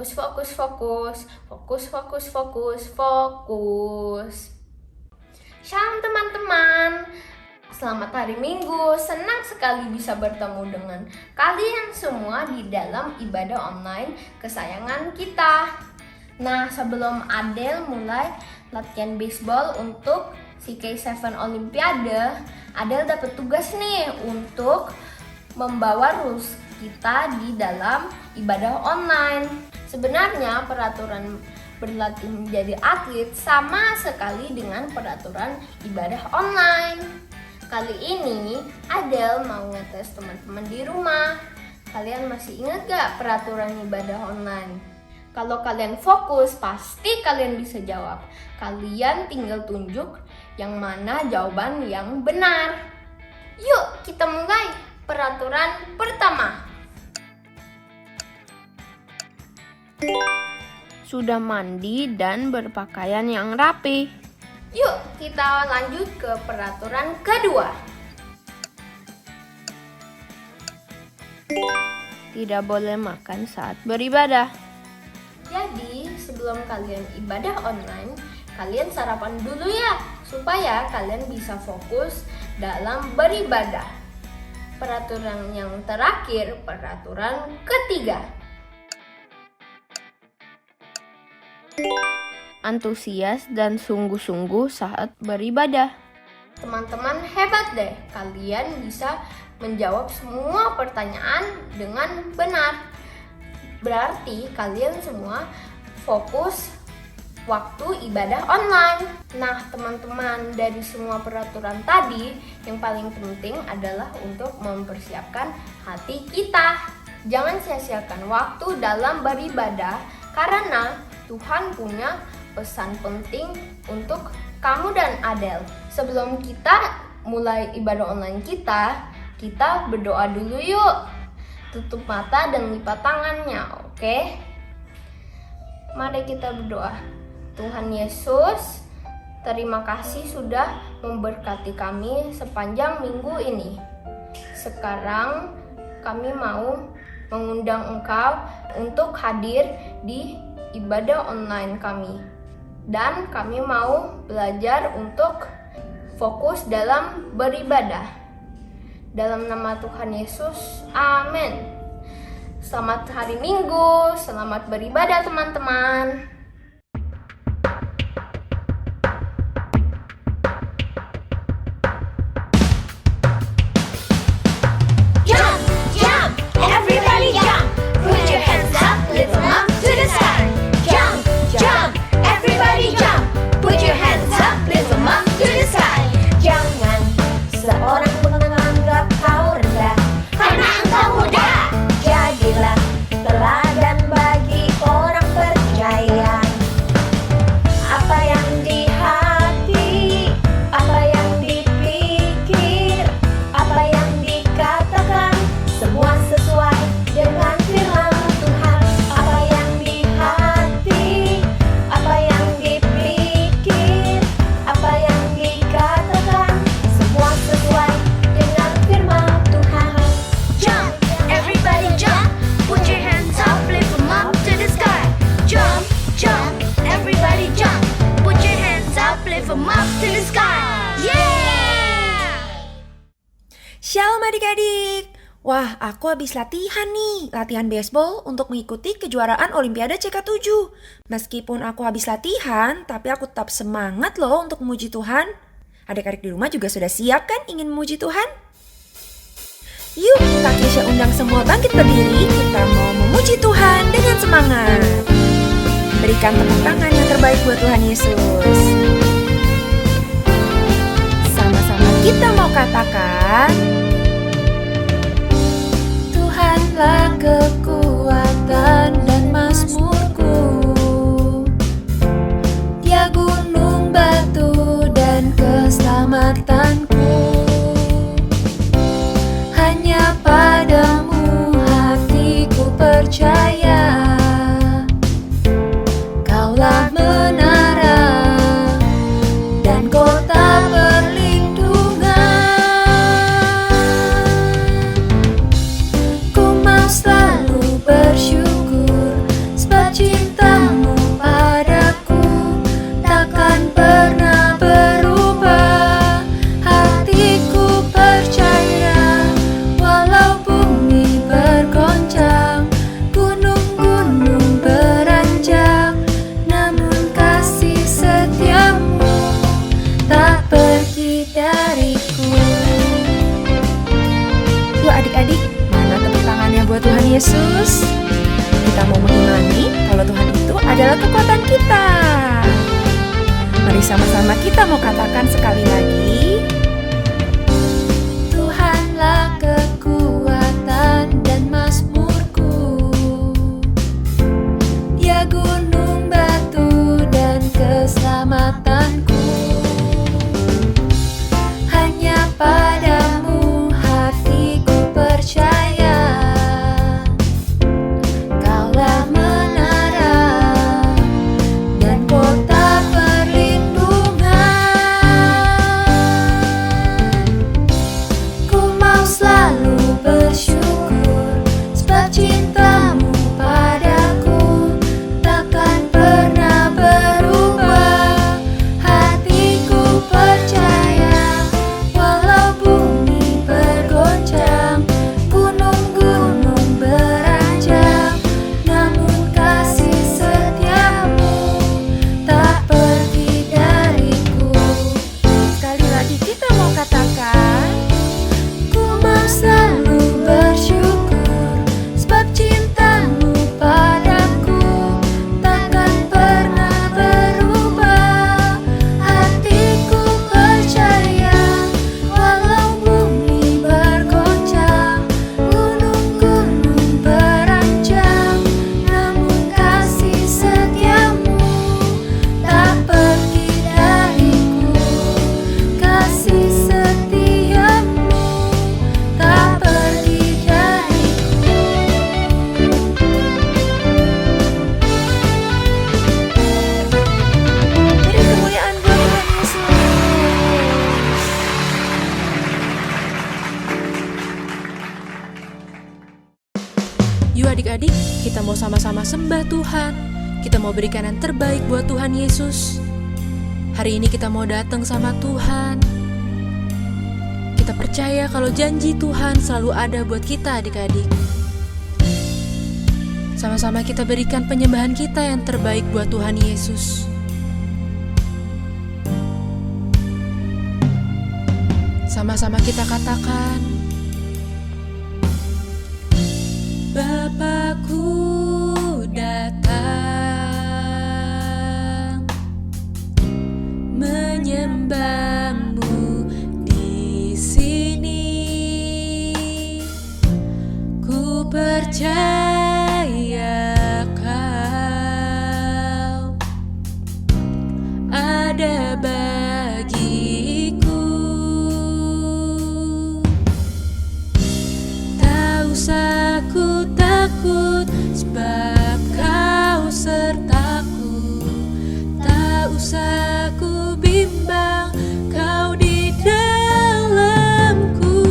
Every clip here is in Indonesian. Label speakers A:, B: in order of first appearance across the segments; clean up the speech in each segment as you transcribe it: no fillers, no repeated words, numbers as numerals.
A: Fokus, fokus, fokus. Fokus, fokus, fokus, fokus. Shalom teman-teman. Selamat hari Minggu. Senang sekali bisa bertemu dengan kalian semua di dalam ibadah online kesayangan kita. Nah, sebelum Adel mulai latihan baseball untuk CK7 Olimpiade, Adel dapat tugas nih untuk membawa rules kita di dalam ibadah online. Sebenarnya peraturan berlatih menjadi atlet sama sekali dengan peraturan ibadah online. Kali ini Adel mau ngetes teman-teman di rumah. Kalian masih ingat gak peraturan ibadah online? Kalau kalian fokus, pasti kalian bisa jawab. Kalian tinggal tunjuk yang mana jawaban yang benar. Yuk kita mulai. Peraturan pertama. Sudah mandi dan berpakaian yang rapi. Yuk kita lanjut ke peraturan kedua. Tidak boleh makan saat beribadah. Jadi sebelum kalian ibadah online, kalian sarapan dulu ya, supaya kalian bisa fokus dalam beribadah. Peraturan yang terakhir, peraturan ketiga. Antusias dan sungguh-sungguh saat beribadah. Teman-teman hebat deh, kalian bisa menjawab semua pertanyaan dengan benar. Berarti kalian semua fokus waktu ibadah online. Nah teman-teman, dari semua peraturan tadi, yang paling penting adalah untuk mempersiapkan hati kita. Jangan sia-siakan waktu dalam beribadah, karena Tuhan punya pesan penting untuk kamu dan Adel. Sebelum kita mulai ibadah online kita berdoa dulu yuk. Tutup mata dan lipat tangannya, oke? Mari kita berdoa. Tuhan Yesus, terima kasih sudah memberkati kami sepanjang minggu ini. Sekarang kami mau mengundang Engkau untuk hadir di ibadah online kami. Dan kami mau belajar untuk fokus dalam beribadah. Dalam nama Tuhan Yesus, amin. Selamat hari Minggu, selamat beribadah teman-teman.
B: Shalom adik-adik. Wah, aku habis latihan nih, latihan baseball untuk mengikuti kejuaraan Olimpiade CK7. Meskipun aku habis latihan, tapi aku tetap semangat loh untuk memuji Tuhan. Adik-adik di rumah juga sudah siap kan ingin memuji Tuhan? Yuk, Kak Kesha undang semua bangkit berdiri, kita mau memuji Tuhan dengan semangat. Berikan tepuk tangan yang terbaik buat Tuhan Yesus. Sama-sama kita mau katakan, Tuhanlah kekuatan dan mazmurku, Dia gunung batu dan keselamatanku. Hanya padamu hatiku percaya, Kaulah menara dan kota perlindungan. Ku mau selalu bersyukur sebab Yesus. Kita mau mengimani kalau Tuhan itu adalah kekuatan kita. Mari sama-sama kita mau katakan sekali lagi. Tuhanlah kekuatan dan mazmurku, Dia gunung batu dan keselamatanku. Hanya padamu hatiku percaya, Kaulah menara dan kota perlindungan. Ku mau selalu bersyukur sebab cintamu padaku takkan pernah berubah. Hatiku percaya walau bumi bergoncang, gunung-gunung beranjak, namun kasih setiamu tak pergi dariku. Sekali lagi kita mau katakan, ku mau selalu bersyukur sebab cintamu padaku takkan pernah berubah. Hatiku percaya walau bumi bergoncang, gunung-gunung beranjak, namun kasih setiamu tak pergi dariku. Kasih setiamu tak pergi dariku. Beri kemuliaan buat Tuhan Yesus.
C: Yuk adik-adik, kita mau sama-sama sembah Tuhan. Kita mau berikan yang terbaik buat Tuhan Yesus. Hari ini kita mau datang sama Tuhan. Kita percaya kalau janji Tuhan selalu ada buat kita adik-adik. Sama-sama kita berikan penyembahan kita yang terbaik buat Tuhan Yesus. Sama-sama kita katakan, Bapakku datang menyembahmu di sini. Ku percaya Kau ada bagiku. Tak usah ku takut sebab Kau sertaku. Tak usah ku bimbang, Kau di dalamku.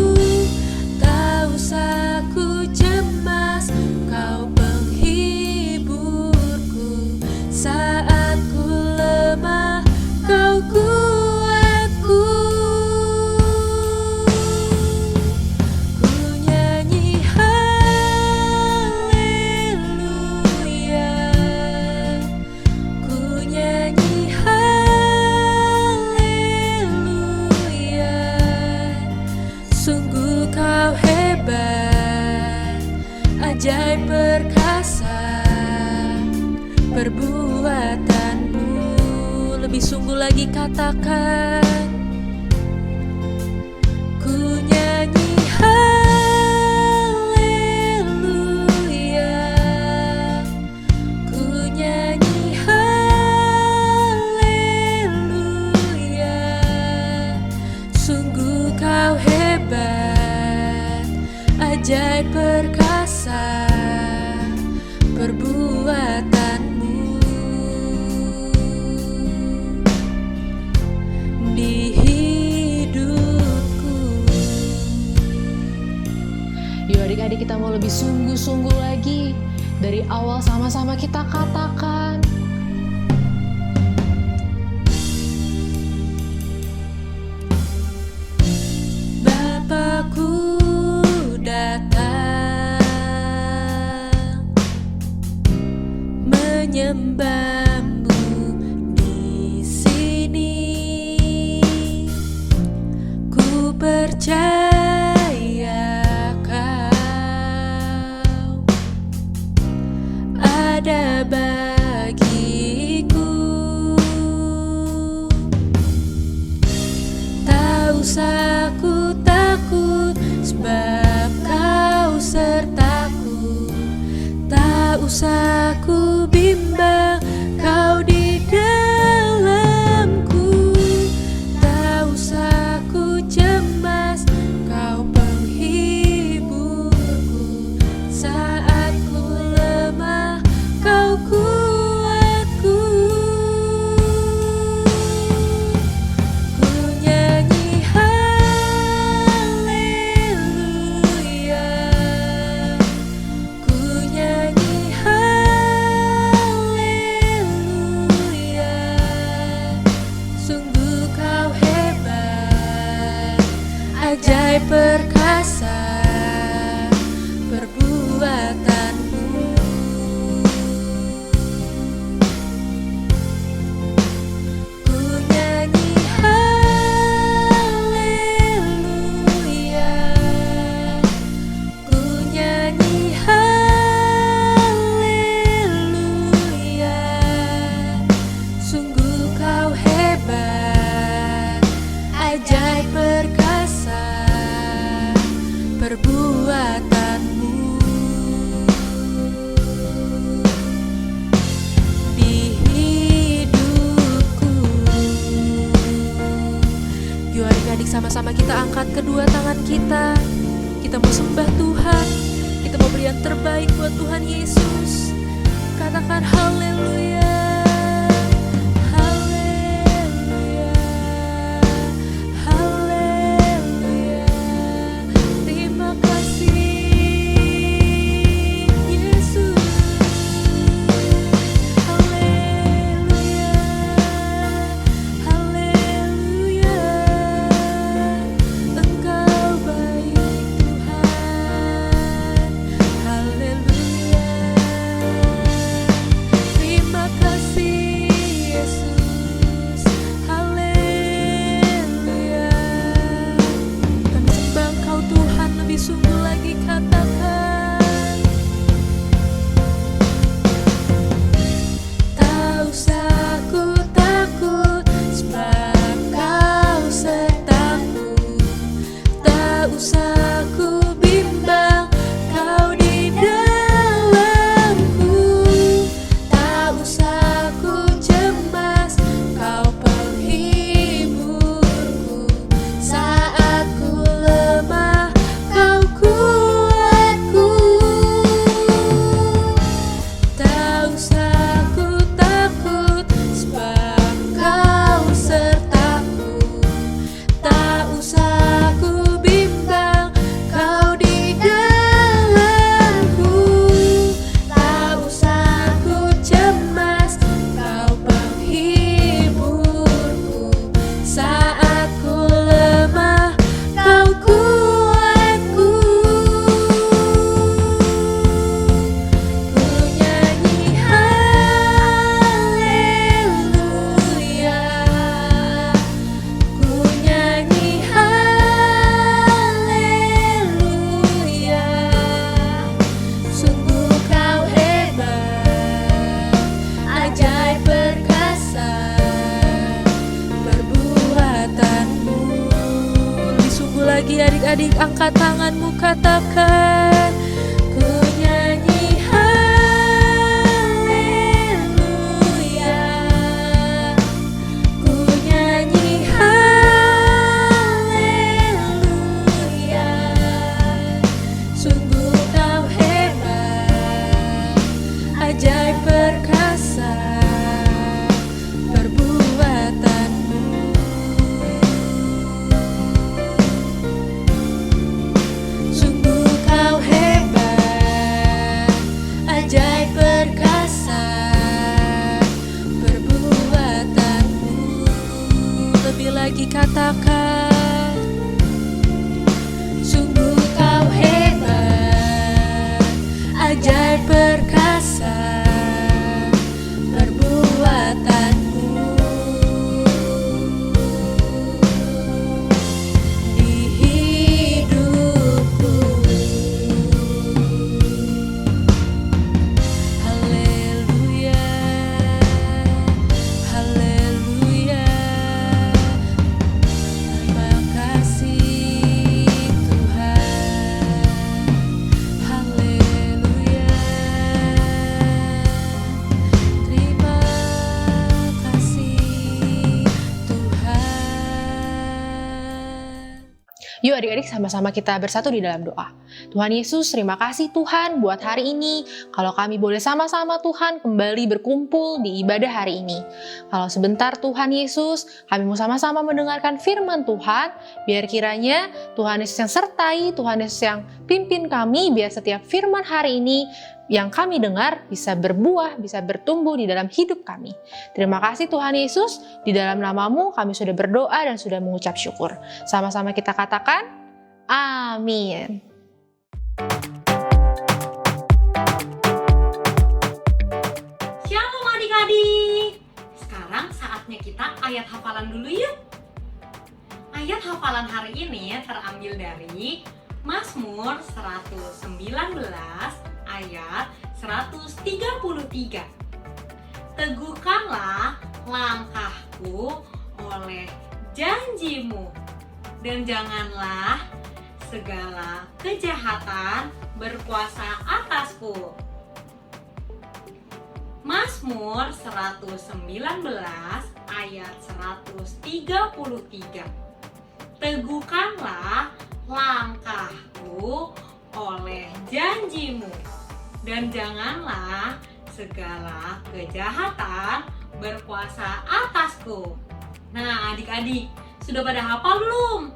C: Tak usah ku cemas, Kau penghiburku. Saat ku lemah, Kau kuatku. Ku nyanyi haleluya, ku nyanyi haleluya. Sungguh Kau hebat, ajaib perkasa, perbuatanmu lebih sungguh lagi katakan. Ku nyanyi haleluya, ku nyanyi haleluya. Sungguh Kau hebat, ajaib perkasa, perbuatanmu di hidupku. Yuk adik-adik, kita mau lebih sungguh-sungguh lagi. Dari awal sama-sama kita katakan, Bapakku datang menyembahmu di sini. Ku percaya Kau usah ku bimbang, kau di dalamku. Tak usah ku cemas, kau penghiburku. Saat ku lemah, kau kuatku. Ku nyanyi haleluya, ku nyanyi haleluya. Sungguh kau hebat, ajaib perkasa perbuatanmu. Ku nyanyi haleluya, ku nyanyi haleluya. Sungguh kau hebat, ajaib perkasa perbuatanmu. Di hidupku, yuk adik-adik sama-sama kita angkat kedua tangan kita. Kita mau sembah Tuhan, kita mau beri yang terbaik buat Tuhan Yesus. Katakan haleluya, haleluya, haleluya. Terima kasih Yesus. Haleluya, haleluya. Engkau baik Tuhan. Haleluya. Terima kasih Yesus. Haleluya. Kami sembah Engkau Tuhan, lebih sungguh lagi katakan. Tak usah ku takut, sebab Kau sertaku. Tak usah ku bimbang, Kau di dalamku. Tak usah ku cemas, Kau penghiburku. Saat ku lemah, Kau kuatku. Tak usah ku takut, sebab Kau sertaku. Tak usah ku bimbang, Kau di dalamku. Tak usah ku cemas, Kau penghiburku. Saat ku lemah, Kau kuatku. Ku nyanyi haleluya, ku nyanyi haleluya. Sungguh Kau hebat, ajaib perkasa perbuatanmu. Lebih sungguh lagi adik-adik, angkat tanganmu, katakan. Ku nyanyi haleluya, ku nyanyi haleluya. Sungguh Kau hebat, ajaib perkasa perbuatanmu. Sungguh Kau hebat, Yuk adik-adik sama-sama kita bersatu di dalam doa. Tuhan Yesus, terima kasih Tuhan buat hari ini. Kalau kami boleh sama-sama Tuhan kembali berkumpul di ibadah hari ini. Kalau sebentar Tuhan Yesus, kami mau sama-sama mendengarkan firman Tuhan. Biar kiranya Tuhan Yesus yang sertai, Tuhan Yesus yang pimpin kami. Biar setiap firman hari ini yang kami dengar bisa berbuah, bisa bertumbuh di dalam hidup kami. Terima kasih Tuhan Yesus, di dalam nama-Mu kami sudah berdoa dan sudah mengucap syukur. Sama-sama kita katakan, amin.
D: Shalom adik-adik. Sekarang saatnya kita ayat hafalan dulu yuk. Ayat hafalan hari ini terambil dari Mazmur 119 ayat 133. Teguhkanlah langkahku oleh janji-Mu, dan janganlah segala kejahatan berkuasa atasku. Mazmur 119 ayat 133. Teguhkanlah langkahku oleh janji-Mu, dan janganlah segala kejahatan berkuasa atasku. Nah adik-adik, sudah pada hafal belum?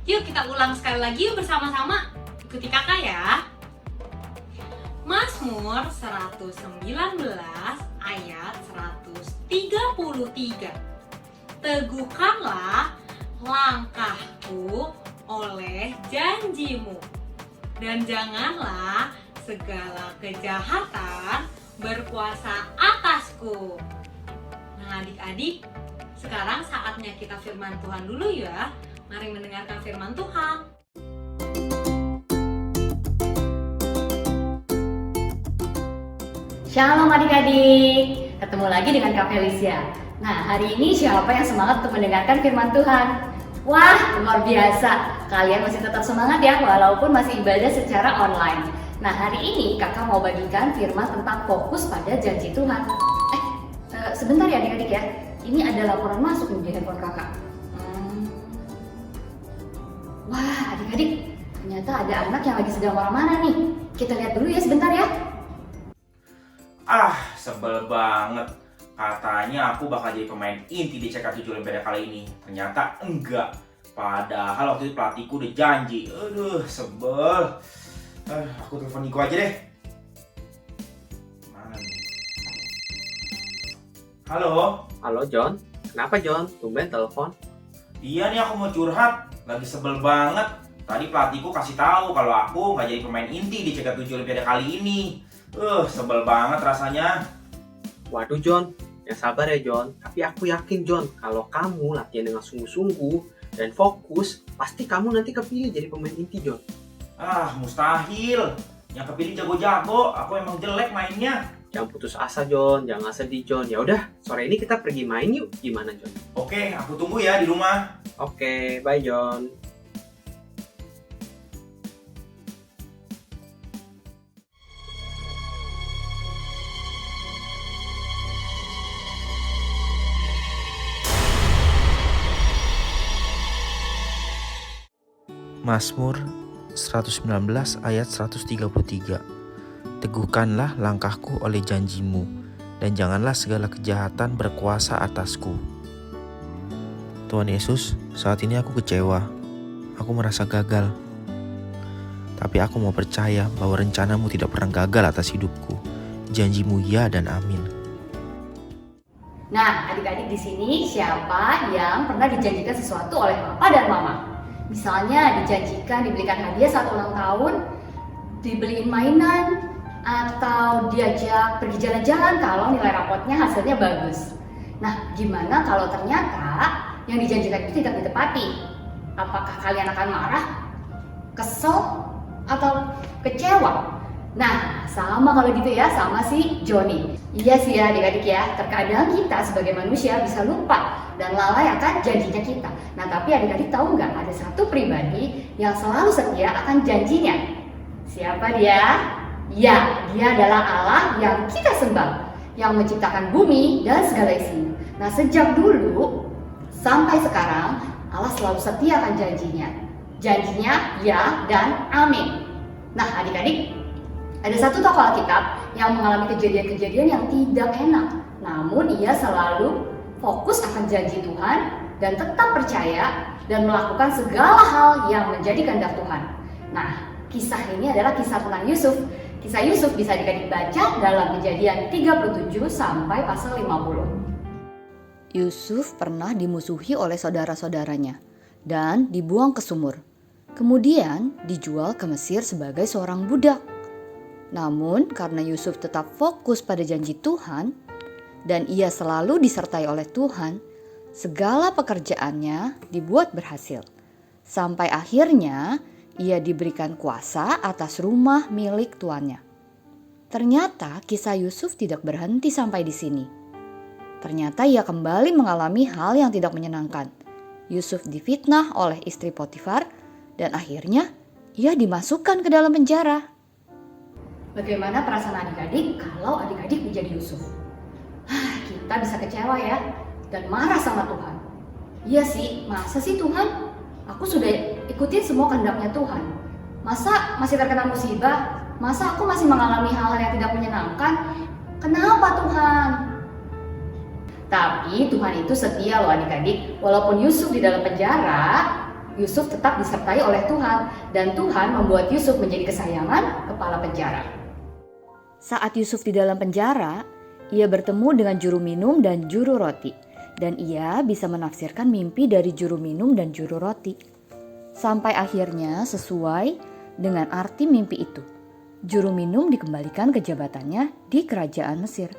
D: Yuk kita ulang sekali lagi yuk bersama-sama. Ikuti kakak ya. Mazmur 119 ayat 133. Teguhkanlah langkahku oleh janji-Mu, dan janganlah segala kejahatan berkuasa atasku. Nah adik-adik, sekarang saatnya kita firman Tuhan dulu ya. Mari mendengarkan firman Tuhan.
E: Shalom adik-adik, ketemu lagi dengan Kak Felicia. Nah, hari ini siapa yang semangat untuk mendengarkan firman Tuhan? Wah, luar biasa. Kalian masih tetap semangat ya, walaupun masih ibadah secara online. Nah, hari ini kakak mau bagikan firman tentang fokus pada janji Tuhan. Sebentar ya adik-adik ya. Ini ada laporan masuk nih di handphone kakak. Wah, adik-adik, ternyata ada anak yang lagi sedang marah-marah nih. Kita lihat dulu ya sebentar ya.
F: Sebel banget. Katanya aku bakal jadi pemain inti di CK7 Olimpiade kali ini. Ternyata enggak. Padahal waktu itu pelatihku udah janji. Aduh, sebel. Aku telepon Niko aja deh. Mana nih? Halo?
G: Halo John, kenapa John? Tumben telepon.
F: Iya nih, aku mau curhat. Lagi sebel banget. Tadi pelatihku kasih tahu kalau aku nggak jadi pemain inti di CK7 Olimpiade kali ini. Sebel banget rasanya.
G: Waduh John, yang sabar ya John. Tapi aku yakin John, kalau kamu latihan dengan sungguh-sungguh dan fokus, pasti kamu nanti kepilih jadi pemain inti John.
F: Mustahil. Yang kepilih jago-jago. Aku emang jelek mainnya.
G: Jangan putus asa John, jangan sedih John. Ya udah, sore ini kita pergi main yuk. Gimana John?
F: Oke, aku tunggu ya di rumah.
G: Oke, bye John.
H: Mazmur 119 ayat 133. Teguhkanlah langkahku oleh janji-Mu, dan janganlah segala kejahatan berkuasa atasku. Tuhan Yesus, saat ini aku kecewa. Aku merasa gagal. Tapi aku mau percaya bahwa rencana-Mu tidak pernah gagal atas hidupku. Janji-Mu ya dan amin.
E: Nah, adik-adik di sini siapa yang pernah dijanjikan sesuatu oleh papa dan mama? Misalnya dijanjikan dibelikan hadiah saat ulang tahun, dibeliin mainan, atau diajak pergi jalan-jalan kalau nilai rapotnya hasilnya bagus. Nah, gimana kalau ternyata yang dijanjikan itu tidak ditepati? Apakah kalian akan marah, kesel, atau kecewa? Nah, sama kalau gitu ya, sama si Joni. Iya sih ya adik-adik ya, terkadang kita sebagai manusia bisa lupa dan lalai akan janjinya kita. Nah, tapi adik-adik tahu nggak, ada satu pribadi yang selalu setia akan janjinya. Siapa dia? Ya, dia adalah Allah yang kita sembah, yang menciptakan bumi dan segala isinya. Nah, sejak dulu sampai sekarang, Allah selalu setia akan janjinya. Janjinya ya dan amin. Nah adik-adik, ada satu tokoh Alkitab yang mengalami kejadian-kejadian yang tidak enak. Namun ia selalu fokus akan janji Tuhan dan tetap percaya dan melakukan segala hal yang menjadi kehendak Tuhan. Nah, kisah ini adalah kisah tentang Yusuf. Kisah Yusuf bisa adik-adik baca dalam Kejadian 37 sampai pasal 50.
I: Yusuf pernah dimusuhi oleh saudara-saudaranya dan dibuang ke sumur. Kemudian dijual ke Mesir sebagai seorang budak. Namun karena Yusuf tetap fokus pada janji Tuhan dan ia selalu disertai oleh Tuhan, segala pekerjaannya dibuat berhasil. Sampai akhirnya ia diberikan kuasa atas rumah milik tuannya. Ternyata kisah Yusuf tidak berhenti sampai di sini. Ternyata ia kembali mengalami hal yang tidak menyenangkan. Yusuf difitnah oleh istri Potifar dan akhirnya ia dimasukkan ke dalam penjara.
E: Bagaimana perasaan adik-adik kalau adik-adik menjadi Yusuf? Kita bisa kecewa ya dan marah sama Tuhan. Iya sih, masa sih Tuhan? Aku sudah ikutin semua kehendaknya Tuhan. Masa masih terkena musibah? Masa aku masih mengalami hal-hal yang tidak menyenangkan? Kenapa Tuhan? Tapi Tuhan itu setia loh adik-adik. Walaupun Yusuf di dalam penjara, Yusuf tetap disertai oleh Tuhan. Dan Tuhan membuat Yusuf menjadi kesayangan kepala penjara.
I: Saat Yusuf di dalam penjara, ia bertemu dengan juru minum dan juru roti. Dan ia bisa menafsirkan mimpi dari juru minum dan juru roti. Sampai akhirnya sesuai dengan arti mimpi itu. Juru minum dikembalikan ke jabatannya di kerajaan Mesir.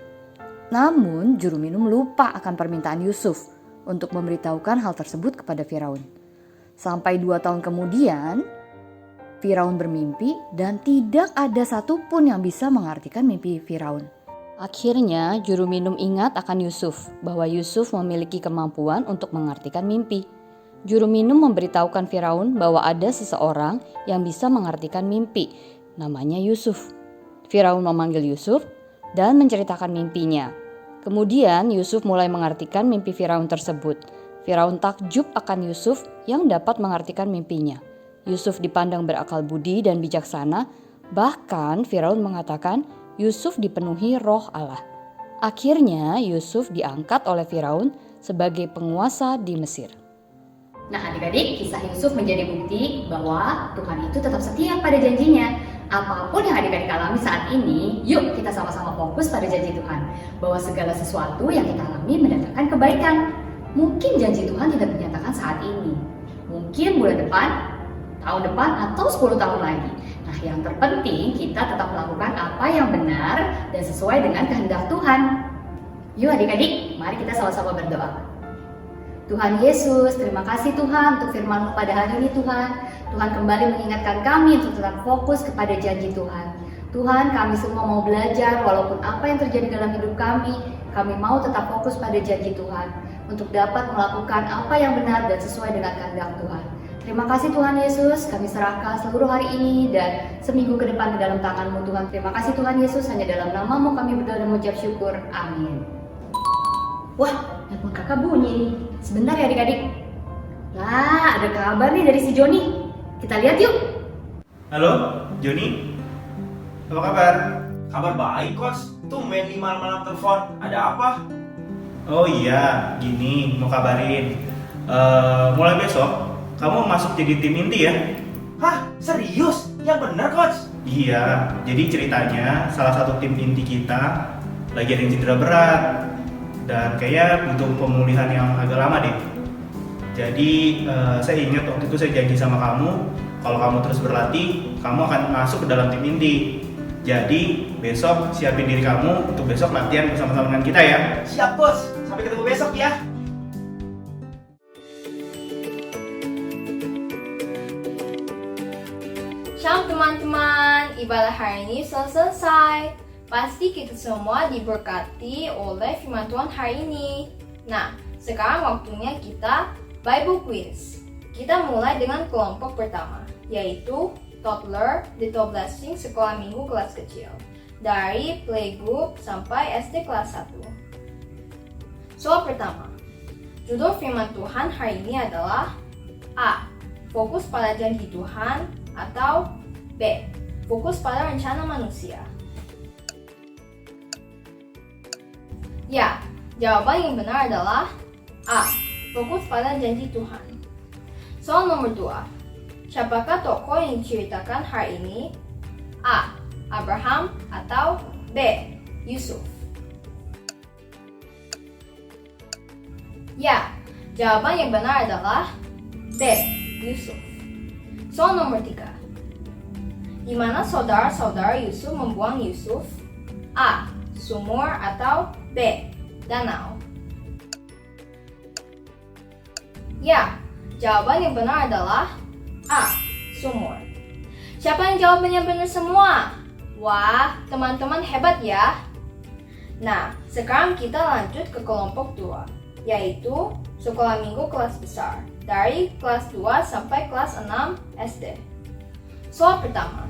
I: Namun juru minum lupa akan permintaan Yusuf untuk memberitahukan hal tersebut kepada Firaun. Sampai 2 tahun kemudian, Firaun bermimpi dan tidak ada satupun yang bisa mengartikan mimpi Firaun. Akhirnya juru minum ingat akan Yusuf, bahwa Yusuf memiliki kemampuan untuk mengartikan mimpi. Juru minum memberitahukan Firaun bahwa ada seseorang yang bisa mengartikan mimpi, namanya Yusuf. Firaun memanggil Yusuf dan menceritakan mimpinya. Kemudian Yusuf mulai mengartikan mimpi Firaun tersebut. Firaun takjub akan Yusuf yang dapat mengartikan mimpinya. Yusuf dipandang berakal budi dan bijaksana, bahkan Firaun mengatakan Yusuf dipenuhi roh Allah. Akhirnya Yusuf diangkat oleh Firaun sebagai penguasa di Mesir.
E: Nah adik-adik, kisah Yusuf menjadi bukti bahwa Tuhan itu tetap setia pada janjinya. Apapun yang adik-adik alami saat ini, yuk kita sama-sama fokus pada janji Tuhan. Bahwa segala sesuatu yang kita alami mendatangkan kebaikan. Mungkin janji Tuhan tidak dinyatakan saat ini. Mungkin bulan depan, tahun depan, atau 10 tahun lagi. Nah yang terpenting kita tetap melakukan apa yang benar dan sesuai dengan kehendak Tuhan. Yuk adik-adik, mari kita sama-sama berdoa. Tuhan Yesus, terima kasih Tuhan untuk firman-Mu pada hari ini Tuhan. Tuhan kembali mengingatkan kami untuk tetap fokus kepada janji Tuhan. Tuhan, kami semua mau belajar walaupun apa yang terjadi dalam hidup kami mau tetap fokus pada janji Tuhan. Untuk dapat melakukan apa yang benar dan sesuai dengan kehendak Tuhan. Terima kasih Tuhan Yesus, kami serahkan seluruh hari ini dan seminggu ke depan di dalam tangan-Mu Tuhan. Terima kasih Tuhan Yesus, hanya dalam nama-Mu kami berdoa dan mengucap syukur. Amin. Wah, handphone kakak bunyi nih. Sebentar ya adik-adik. Lah, ada kabar nih dari si Joni. Kita lihat yuk.
F: Halo, Joni. Apa kabar? Kabar baik, Coach. Tumben di malam-malam telepon. Ada apa?
J: Oh iya, gini mau kabarin. Mulai besok kamu masuk jadi tim inti ya?
F: Hah? Serius? Yang benar, Coach?
J: Iya, jadi ceritanya salah satu tim inti kita lagi ada yang cedera berat dan kayaknya butuh pemulihan yang agak lama deh. Jadi saya ingat waktu itu saya janji sama kamu, kalau kamu terus berlatih, kamu akan masuk ke dalam tim inti. Jadi besok siapin diri kamu untuk besok latihan bersama-sama dengan kita ya.
F: Siap, Coach. Sampai ketemu besok ya.
A: Shalom teman-teman, ibadah hari ini selesai. Pasti kita semua diberkati oleh firman Tuhan hari ini. Nah, sekarang waktunya kita Bible Quiz. Kita mulai dengan kelompok pertama, yaitu Toddler Little Blessing Sekolah Minggu kelas kecil. Dari playgroup sampai SD kelas 1. Soal pertama, judul firman Tuhan hari ini adalah A. fokus pada janji Tuhan, atau B. fokus pada rencana manusia? Ya, jawaban yang benar adalah A. fokus pada janji Tuhan. Soal nomor 2. Siapakah tokoh yang diceritakan hari ini? A. Abraham atau B. Yusuf? Ya, jawaban yang benar adalah B. Yusuf. Soal nomor 3. Di mana saudara-saudara Yusuf membuang Yusuf? A. Sumur atau B. Danau? Ya, jawaban yang benar adalah A. Sumur. Siapa yang jawabannya benar semua? Wah, teman-teman hebat ya. Nah, sekarang kita lanjut ke kelompok 2. Yaitu sekolah minggu kelas besar dari kelas 2 sampai kelas 6 SD. Soal pertama.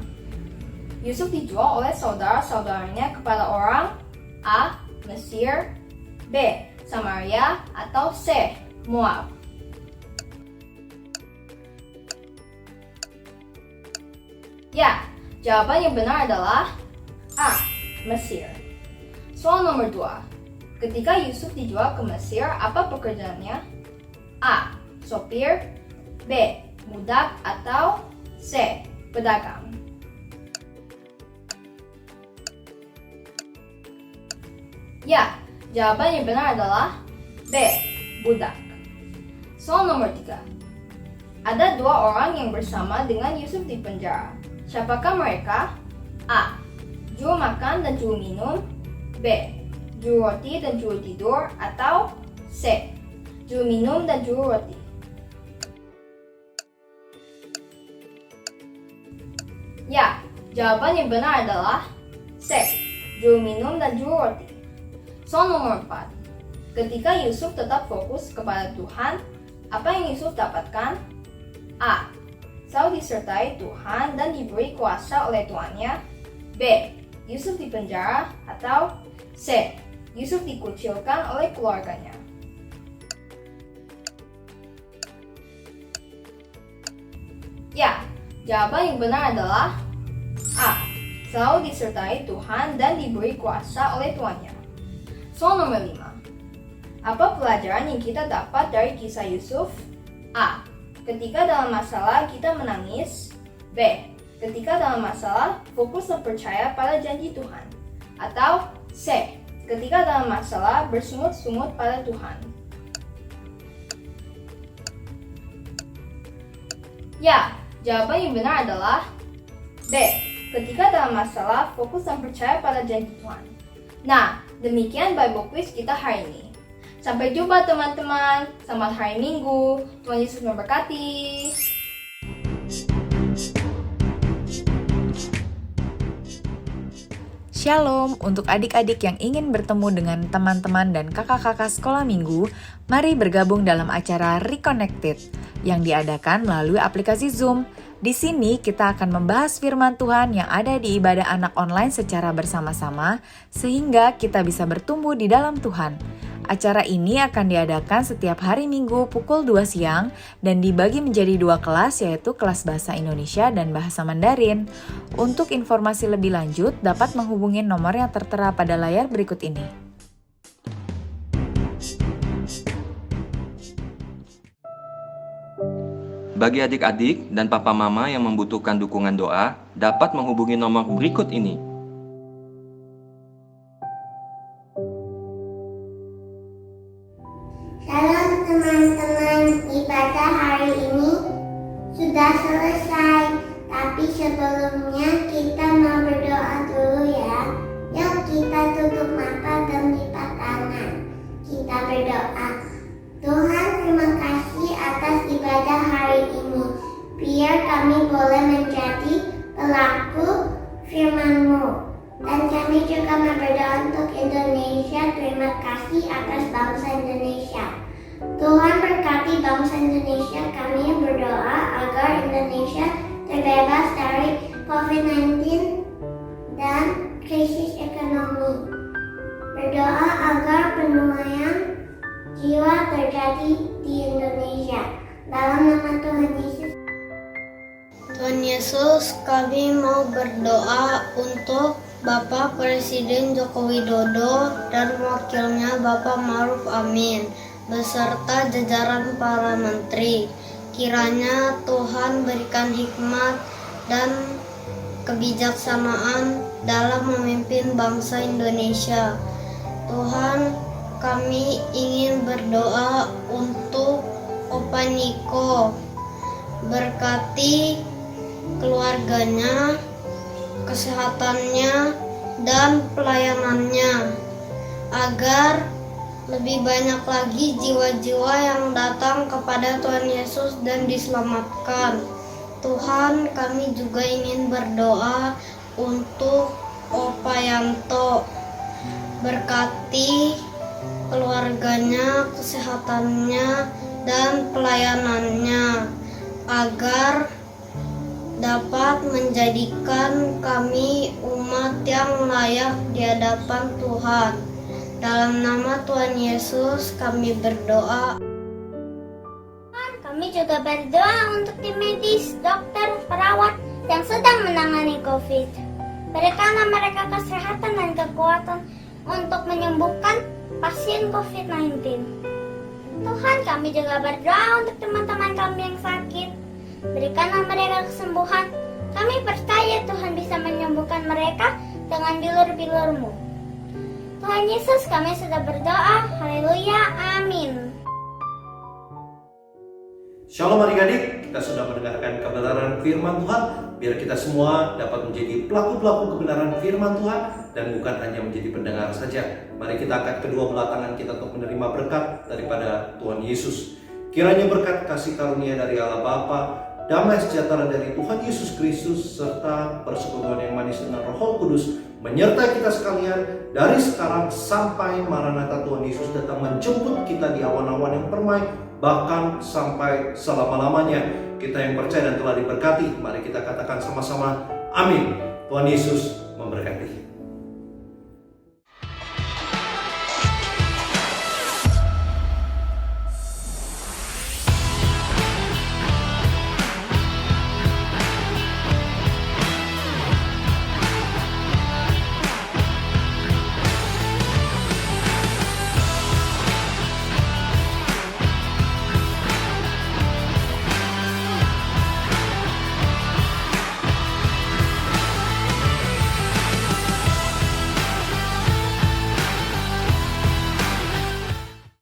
A: Yusuf dijual oleh saudara-saudaranya kepada orang A. Mesir, B. Samaria, atau C. Moab? Ya, jawaban yang benar adalah A. Mesir. Soal nomor 2. Ketika Yusuf dijual ke Mesir, apa pekerjaannya? A. Sopir, B. Budak, atau C. Pedagang? Ya, jawaban yang benar adalah B. Budak. Soal nomor 3. Ada 2 orang yang bersama dengan Yusuf di penjara. Siapakah mereka? A. Juru makan dan juru minum, B. Juru roti dan juru tidur, atau C. Juru minum dan juru roti? Ya, jawaban yang benar adalah C. Juru minum dan juru roti. Soal nomor 4. Ketika Yusuf tetap fokus kepada Tuhan, apa yang Yusuf dapatkan? A. Selalu disertai Tuhan dan diberi kuasa oleh tuannya. B. Yusuf dipenjara, atau C. Yusuf dikucilkan oleh keluarganya? Ya, jawaban yang benar adalah A. Selalu disertai Tuhan dan diberi kuasa oleh tuannya. Soal nomor 5. Apa pelajaran yang kita dapat dari kisah Yusuf? A. Ketika dalam masalah kita menangis. B. Ketika dalam masalah fokus dan percaya pada janji Tuhan. Atau C. Ketika dalam masalah bersungut-sungut pada Tuhan? Ya, jawaban yang benar adalah B. Ketika dalam masalah fokus dan percaya pada janji Tuhan. Nah, demikian Bible Quiz kita hari ini. Sampai jumpa teman-teman. Selamat hari Minggu. Tuhan Yesus memberkati.
K: Shalom untuk adik-adik yang ingin bertemu dengan teman-teman dan kakak-kakak sekolah minggu, mari bergabung dalam acara Reconnected yang diadakan melalui aplikasi Zoom. Di sini kita akan membahas firman Tuhan yang ada di ibadah anak online secara bersama-sama sehingga kita bisa bertumbuh di dalam Tuhan. Acara ini akan diadakan setiap hari Minggu pukul 2 siang dan dibagi menjadi 2 kelas, yaitu kelas Bahasa Indonesia dan Bahasa Mandarin. Untuk informasi lebih lanjut dapat menghubungi nomor yang tertera pada layar berikut ini.
L: Bagi adik-adik dan papa mama yang membutuhkan dukungan doa, dapat menghubungi nomor berikut ini.
M: Shalom teman-teman, ibadah hari ini sudah selesai. Tapi sebelumnya kita mau berdoa dulu ya. Yuk kita tutup mata dan lipat tangan. Kita berdoa. Tuhan, terima kasih atas ibadah hari ini. Biar kami boleh menjadi pelaku firman-Mu. Dan kami juga berdoa untuk Indonesia. Terima kasih atas bangsa Indonesia. Tuhan berkati bangsa Indonesia. Kami berdoa agar Indonesia terbebas dari COVID-19 dan krisis ekonomi. Berdoa agar pemulihan jiwa terjadi di Indonesia. Dalam nama Tuhan Yesus. Tuhan Yesus, kami mau berdoa untuk Bapak Presiden Joko Widodo dan wakilnya Bapak Ma'ruf Amin beserta jajaran para menteri. Kiranya Tuhan berikan hikmat dan kebijaksanaan dalam memimpin bangsa Indonesia. Tuhan, kami ingin berdoa untuk Opa Niko. Berkati keluarganya, kesehatannya, dan pelayanannya, agar lebih banyak lagi jiwa-jiwa yang datang kepada Tuhan Yesus dan diselamatkan. Tuhan, kami juga ingin berdoa untuk Opa Yanto. Berkati keluarganya, kesehatannya, dan pelayanannya, agar dapat menjadikan kami umat yang layak di hadapan Tuhan. Dalam nama Tuhan Yesus kami berdoa.
N: Kami juga berdoa untuk tim medis, dokter, perawat yang sedang menangani COVID. Berikanlah mereka kesehatan dan kekuatan untuk menyembuhkan pasien COVID-19. Tuhan, kami juga berdoa untuk teman-teman kami yang sakit. Berikanlah mereka kesembuhan. Kami percaya Tuhan bisa menyembuhkan mereka dengan bilur-bilur-Mu. Tuhan Yesus, kami sudah berdoa. Haleluya, amin.
O: Shalom adik-adik, kita sudah mendengarkan kebenaran firman Tuhan. Biar kita semua dapat menjadi pelaku-pelaku kebenaran firman Tuhan dan bukan hanya menjadi pendengar saja. Mari kita angkat kedua belah tangan kita untuk menerima berkat daripada Tuhan Yesus. Kiranya berkat kasih karunia dari Allah Bapa, damai sejahtera dari Tuhan Yesus Kristus, serta persekutuan yang manis dengan Roh Kudus menyertai kita sekalian dari sekarang sampai Maranatha Tuhan Yesus datang menjemput kita di awan-awan yang permai, bahkan sampai selama-lamanya. Kita yang percaya dan telah diberkati, mari kita katakan sama-sama, amin. Tuhan Yesus memberkati.